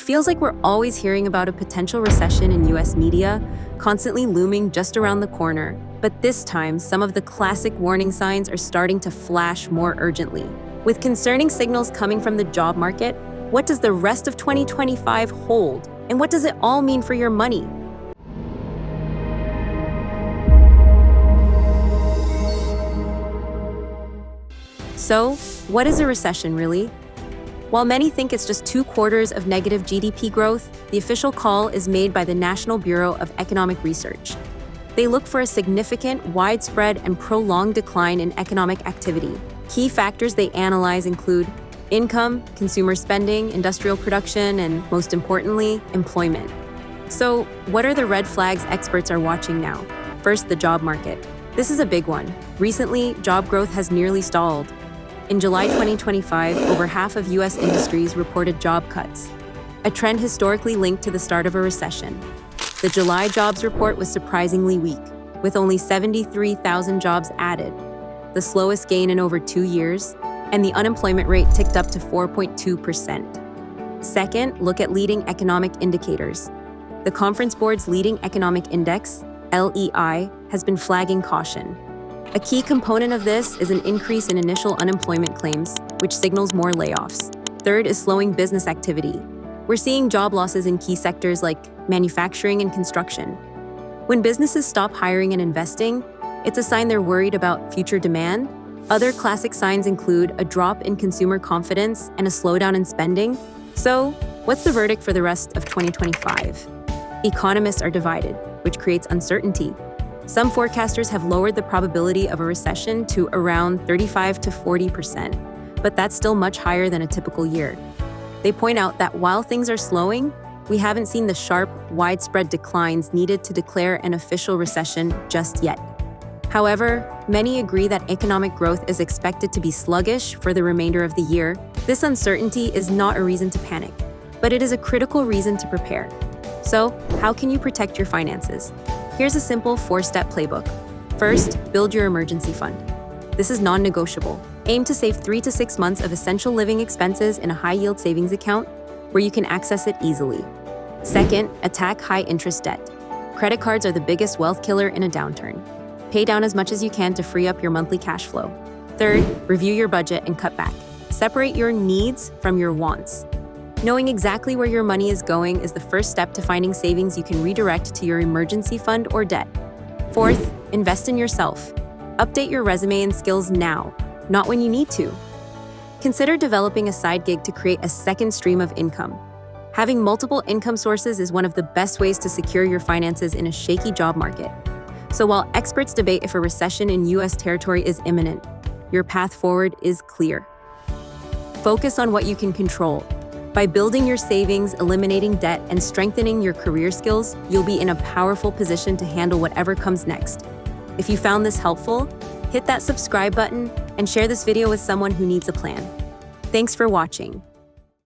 It feels like we're always hearing about a potential recession in US media, constantly looming just around the corner. But this time, some of the classic warning signs are starting to flash more urgently. With concerning signals coming from the job market, what does the rest of 2025 hold? And what does it all mean for your money? So, what is a recession really? While many think it's just 2 quarters of negative GDP growth, the official call is made by the National Bureau of Economic Research. They look for a significant, widespread, and prolonged decline in economic activity. Key factors they analyze include income, consumer spending, industrial production, and most importantly, employment. So, what are the red flags experts are watching now? First, the job market. This is a big one. Recently, job growth has nearly stalled. In July 2025, over half of U.S. industries reported job cuts, a trend historically linked to the start of a recession. The July jobs report was surprisingly weak, with only 73,000 jobs added, the slowest gain in over 2 years, and the unemployment rate ticked up to 4.2%. Second, look at leading economic indicators. The Conference Board's Leading Economic Index, LEI, has been flagging caution. A key component of this is an increase in initial unemployment claims, which signals more layoffs. Third is slowing business activity. We're seeing job losses in key sectors like manufacturing and construction. When businesses stop hiring and investing, it's a sign they're worried about future demand. Other classic signs include a drop in consumer confidence and a slowdown in spending. So, what's the verdict for the rest of 2025? Economists are divided, which creates uncertainty. Some forecasters have lowered the probability of a recession to around 35 to 40%, but that's still much higher than a typical year. They point out that while things are slowing, we haven't seen the sharp, widespread declines needed to declare an official recession just yet. However, many agree that economic growth is expected to be sluggish for the remainder of the year. This uncertainty is not a reason to panic, but it is a critical reason to prepare. So, how can you protect your finances? Here's a simple 4-step playbook. First, build your emergency fund. This is non-negotiable. Aim to save 3 to 6 months of essential living expenses in a high-yield savings account where you can access it easily. Second, attack high-interest debt. Credit cards are the biggest wealth killer in a downturn. Pay down as much as you can to free up your monthly cash flow. Third, review your budget and cut back. Separate your needs from your wants. Knowing exactly where your money is going is the first step to finding savings you can redirect to your emergency fund or debt. Fourth, invest in yourself. Update your resume and skills now, not when you need to. Consider developing a side gig to create a second stream of income. Having multiple income sources is one of the best ways to secure your finances in a shaky job market. So while experts debate if a recession in U.S. territory is imminent, your path forward is clear. Focus on what you can control. By building your savings, eliminating debt, and strengthening your career skills, you'll be in a powerful position to handle whatever comes next. If you found this helpful, hit that subscribe button and share this video with someone who needs a plan. Thanks for watching.